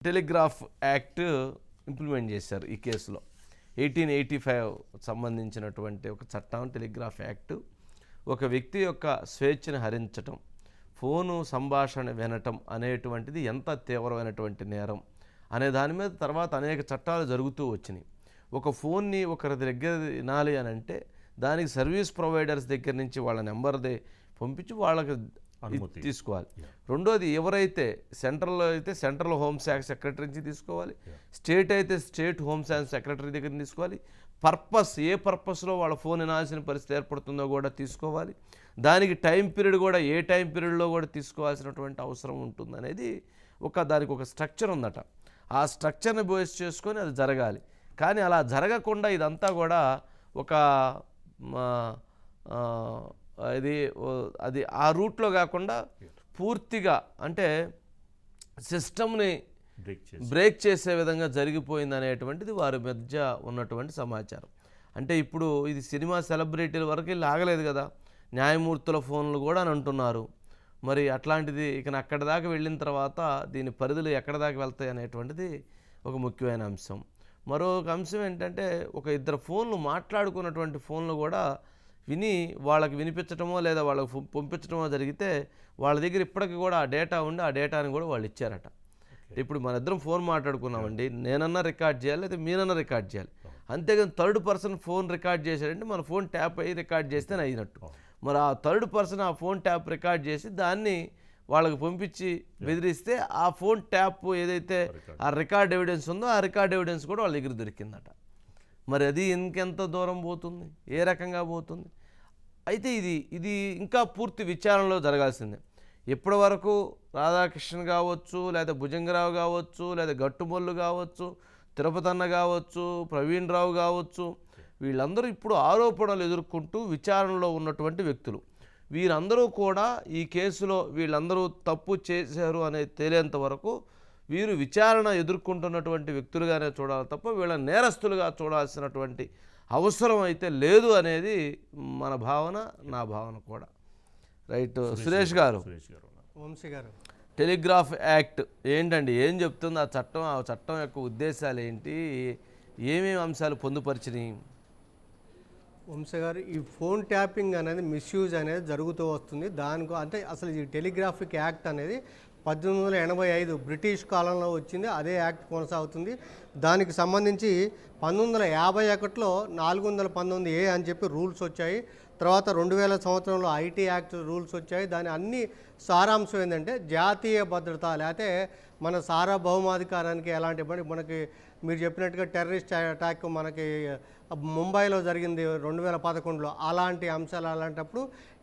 Telegraph act implement చేశారు ఈ కేసులో. 1885 సంబంధించినటువంటి ఒక చట్టం టెలిగ్రాఫ్ యాక్ట్. ఒక వ్యక్తి యొక్క స్వేచ్ఛను హరించటం, ఫోను సంభాషణ వినటం అనేటువంటిది ఎంత తీవ్రమైనటువంటి నేరం అనే దాని మీద తర్వాత అనేక చట్టాలు జరుగుతూ వచ్చినాయి. ఒక ఫోన్ని ఒకరి దగ్గర వినాలి అని అంటే దానికి సర్వీస్ ప్రొవైడర్స్ దగ్గర నుంచి వాళ్ళ నెంబర్ది పంపించి వాళ్ళకి తీసుకోవాలి. రెండోది, ఎవరైతే సెంట్రల్ అయితే సెంట్రల్ హోంశాఖ సెక్రటరీ నుంచి తీసుకోవాలి, స్టేట్ అయితే స్టేట్ హోంశాఖ సెక్రటరీ దగ్గర తీసుకోవాలి. పర్పస్, ఏ పర్పస్లో వాళ్ళ ఫోన్ వినాల్సిన పరిస్థితి ఏర్పడుతుందో కూడా తీసుకోవాలి. దానికి టైం పీరియడ్ కూడా ఏ టైం పీరియడ్లో కూడా తీసుకోవాల్సినటువంటి అవసరం ఉంటుంది అనేది దానికి ఒక స్ట్రక్చర్ ఉందట. ఆ స్ట్రక్చర్ని బేస్ చేసుకొని అది జరగాలి. కానీ అలా జరగకుండా ఇదంతా కూడా ఒక అది ఆ రూట్లో కాకుండా పూర్తిగా అంటే సిస్టమ్ని బ్రేక్ చేసే విధంగా జరిగిపోయింది అనేటువంటిది వారి మధ్య ఉన్నటువంటి సమాచారం. అంటే ఇప్పుడు ఇది సినిమా సెలబ్రిటీల వరకు ఆగలేదు కదా, న్యాయమూర్తుల ఫోన్లు కూడా అని అంటున్నారు. మరి అట్లాంటిది ఇక అక్కడి దాకా వెళ్ళిన తర్వాత దీని పరిధులు ఎక్కడ దాకా వెళ్తాయి అనేటువంటిది ఒక ముఖ్యమైన అంశం. మరొక అంశం ఏంటంటే, ఒక ఇద్దరు ఫోన్లు మాట్లాడుకున్నటువంటి ఫోన్లు కూడా విని వాళ్ళకి వినిపించడమో లేదా వాళ్ళకి పంపించడమో జరిగితే వాళ్ళ దగ్గర ఇప్పటికి కూడా ఆ డేటా ఉండి ఆ డేటాని కూడా వాళ్ళు ఇచ్చారట. ఇప్పుడు మన ఇద్దరం ఫోన్ మాట్లాడుకున్నామండి, నేనన్నా రికార్డ్ చేయాలి లేదా మీరన్నా రికార్డ్ చేయాలి. అంతేగాని థర్డ్ పర్సన్ ఫోన్ రికార్డ్ చేశాడంటే మన ఫోన్ ట్యాప్ అయ్యి రికార్డ్ చేస్తే అయినట్టు. మరి ఆ థర్డ్ పర్సన్ ఆ ఫోన్ ట్యాప్ రికార్డ్ చేసి దాన్ని వాళ్ళకి పంపించి బెదిరిస్తే ఆ ఫోన్ ట్యాప్ ఏదైతే ఆ రికార్డ్ ఎవిడెన్స్ ఉందో ఆ రికార్డ్ ఎవిడెన్స్ కూడా వాళ్ళ దగ్గర దొరికిందట. మరి అది ఇంకెంత దూరం పోతుంది, ఏ రకంగా పోతుంది? అయితే ఇది ఇంకా పూర్తి విచారణలో జరగాల్సిందే. ఇప్పటి వరకు రాధాకృష్ణన్ కావచ్చు, లేదా భుజంగరావు కావచ్చు, లేదా గట్టుమల్లు కావచ్చు, తిరుపతన్న కావచ్చు, ప్రవీణ్ రావు కావచ్చు, వీళ్ళందరూ ఇప్పుడు ఆరోపణలు ఎదుర్కొంటూ విచారణలో ఉన్నటువంటి వ్యక్తులు. వీరందరూ కూడా ఈ కేసులో వీళ్ళందరూ తప్పు చేశారు అనేది తేలేంత వరకు వీరు విచారణ ఎదుర్కొంటున్నటువంటి వ్యక్తులుగానే చూడాలి తప్ప వీళ్ళ నేరస్తులుగా చూడాల్సినటువంటి అవసరం అయితే లేదు అనేది మన భావన, నా భావన కూడా. రైట్ సురేష్ గారు, వంశీ గారు, టెలిగ్రాఫ్ యాక్ట్ ఏంటండి, ఏం చెప్తుంది ఆ చట్టం యొక్క ఉద్దేశాలు ఏంటి, ఏమేమి అంశాలు పొందుపరిచినాయి? వంశీ గారు, ఈ ఫోన్ ట్యాపింగ్ అనేది మిస్యూజ్ అనేది జరుగుతూ వస్తుంది. దానికి అంటే అసలు ఈ టెలిగ్రాఫిక్ యాక్ట్ అనేది 1885 బ్రిటిష్ కాలంలో వచ్చింది. అదే యాక్ట్ కొనసాగుతుంది. దానికి సంబంధించి 1951లో 419A అని చెప్పి రూల్స్ వచ్చాయి. తర్వాత 2000 సంవత్సరంలో ఐటీ యాక్ట్ రూల్స్ వచ్చాయి. దాని అన్ని సారాంశం ఏంటంటే జాతీయ భద్రత, లేకపోతే మన సార్వభౌమాధికారానికి ఎలాంటి మనకి మీరు చెప్పినట్టుగా టెర్రరిస్ట్ అటాక్ మనకి ముంబైలో జరిగింది 2011లో. అలాంటి అంశాలు అలాంటప్పుడు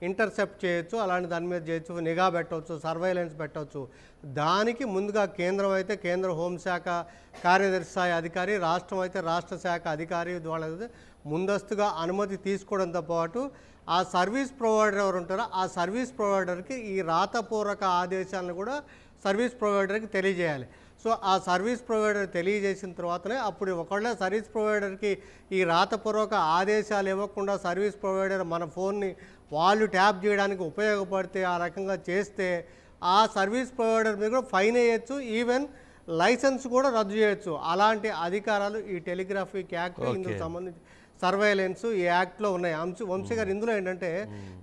ఇంటర్సెప్ట్ చేయొచ్చు, అలాంటి దాని మీద చేయొచ్చు, నిఘా పెట్టవచ్చు, సర్వైలెన్స్ పెట్టవచ్చు. దానికి ముందుగా కేంద్రం అయితే కేంద్ర హోంశాఖ కార్యదర్శి స్థాయి అధికారి, రాష్ట్రం అయితే రాష్ట్ర శాఖ అధికారి వాళ్ళ ముందస్తుగా అనుమతి తీసుకోవడంతో పాటు ఆ సర్వీస్ ప్రొవైడర్ ఎవరు ఉంటారో ఆ సర్వీస్ ప్రొవైడర్కి ఈ రాతపూర్వక ఆదేశాలను కూడా సర్వీస్ ప్రొవైడర్కి తెలియజేయాలి. సో ఆ సర్వీస్ ప్రొవైడర్ తెలియజేసిన తర్వాతనే అప్పుడు ఒకవేళ సర్వీస్ ప్రొవైడర్కి ఈ రాతపూర్వక ఆదేశాలు ఇవ్వకుండా సర్వీస్ ప్రొవైడర్ మన ఫోన్ని వాళ్ళు ట్యాప్ చేయడానికి ఉపయోగపడితే, ఆ రకంగా చేస్తే ఆ సర్వీస్ ప్రొవైడర్ మీద కూడా ఫైన్ వేయచ్చు, ఈవెన్ లైసెన్స్ కూడా రద్దు చేయొచ్చు. అలాంటి అధికారాలు ఈ టెలిగ్రాఫిక్ యాక్ట్ ఇందుకు సంబంధించి సర్వైలెన్స్ ఈ యాక్ట్లో ఉన్నాయి. వంశీ గారు, ఇందులో ఏంటంటే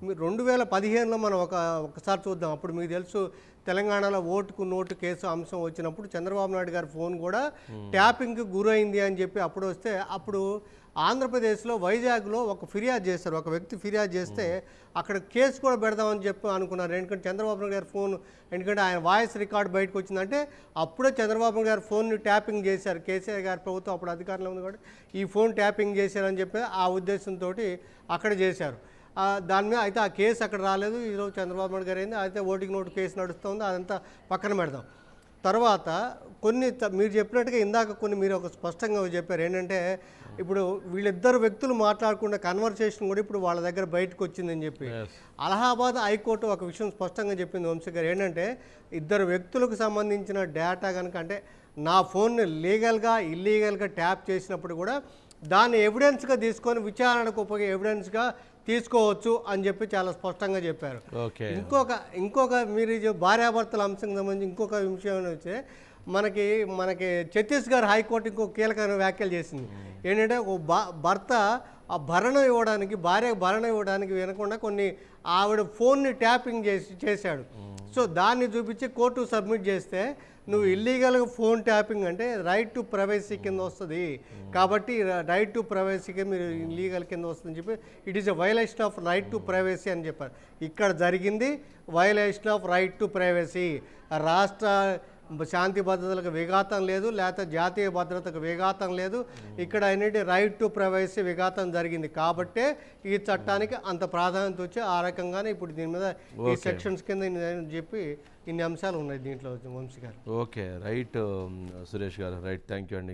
2015లో మనం ఒకసారి చూద్దాం. అప్పుడు మీకు తెలుసు తెలంగాణలో ఓటుకు నోటు కేసు అంశం వచ్చినప్పుడు చంద్రబాబు నాయుడు గారి ఫోన్ కూడా ట్యాపింగ్కి గురైంది అని చెప్పి అప్పుడు వస్తే, అప్పుడు ఆంధ్రప్రదేశ్లో వైజాగ్లో ఒక ఫిర్యాదు చేస్తారు. ఒక వ్యక్తి ఫిర్యాదు చేస్తే అక్కడ కేసు కూడా పెడదామని చెప్పి అనుకున్నారు. ఎందుకంటే చంద్రబాబు నాయుడు గారి ఫోన్, ఎందుకంటే ఆయన వాయిస్ రికార్డ్ బయటకు వచ్చిందంటే అప్పుడే చంద్రబాబు నాయుడు గారి ఫోన్ని ట్యాపింగ్ చేశారు. కేసీఆర్ గారి ప్రభుత్వం అప్పుడు అధికారంలో ఉంది కాబట్టి ఈ ఫోన్ ట్యాపింగ్ చేశారని చెప్పి ఆ ఉద్దేశంతో అక్కడ చేశారు. దాని మీద అయితే ఆ కేసు అక్కడ రాలేదు. ఈరోజు చంద్రబాబు నాయుడు గారు అయింది, అయితే ఓటికి నోటు కేసు నడుస్తుంది, అదంతా పక్కన పెడదాం. తర్వాత కొన్ని మీరు చెప్పినట్టుగా ఇందాక కొన్ని మీరు ఒక స్పష్టంగా చెప్పారు. ఏంటంటే ఇప్పుడు వీళ్ళిద్దరు వ్యక్తులు మాట్లాడుకున్న కన్వర్సేషన్ కూడా ఇప్పుడు వాళ్ళ దగ్గర బయటకు వచ్చిందని చెప్పి అలహాబాద్ హైకోర్టు ఒక విషయం స్పష్టంగా చెప్పింది వంశీ గారు. ఏంటంటే ఇద్దరు వ్యక్తులకు సంబంధించిన డేటా కనుక, అంటే నా ఫోన్ని లీగల్గా ఇల్లీగల్గా ట్యాప్ చేసినప్పుడు కూడా దాన్ని ఎవిడెన్స్గా తీసుకొని విచారణకు ఎవిడెన్స్గా తీసుకోవచ్చు అని చెప్పి చాలా స్పష్టంగా చెప్పారు. ఇంకొక మీరు భార్యాభర్తల అంశం సంబంధించి ఇంకొక విషయం వచ్చే మనకి మనకి ఛత్తీస్గఢ్ హైకోర్టు ఇంకో కీలకమైన వ్యాఖ్యలు చేసింది. ఏంటంటే ఒక భర్త ఆ భరణం ఇవ్వడానికి, భార్యకు భరణం ఇవ్వడానికి వినకుండా కొన్ని ఆవిడ ఫోన్ని ట్యాపింగ్ చేశాడు. సో దాన్ని చూపించి కోర్టు సబ్మిట్ చేస్తే నువ్వు ఇల్లీగల్గా ఫోన్ ట్యాపింగ్ అంటే రైట్ టు ప్రైవసీ కింద వస్తుంది, కాబట్టి రైట్ టు ప్రైవసీకి మీరు ఇల్లీగల్ కింద వస్తుందని చెప్పి it is a violation of right to privacy అని చెప్పారు. ఇక్కడ జరిగింది violation of right to privacy. రాష్ట్ర శాంతి భద్రతలకు విఘాతం లేదు, లేకపోతే జాతీయ భద్రతకు విఘాతం లేదు. ఇక్కడ అనేది రైట్ టు ప్రైవసీ విఘాతం జరిగింది కాబట్టే ఈ చట్టానికి అంత ప్రాధాన్యత వచ్చి ఆ రకంగానే ఇప్పుడు దీని మీద ఈ సెక్షన్స్ కింద చెప్పి ఇన్ని అంశాలు ఉన్నాయి దీంట్లో వంశీ గారు. ఓకే, రైట్ సురేష్ గారు, రైట్, థ్యాంక్ యూ అండి.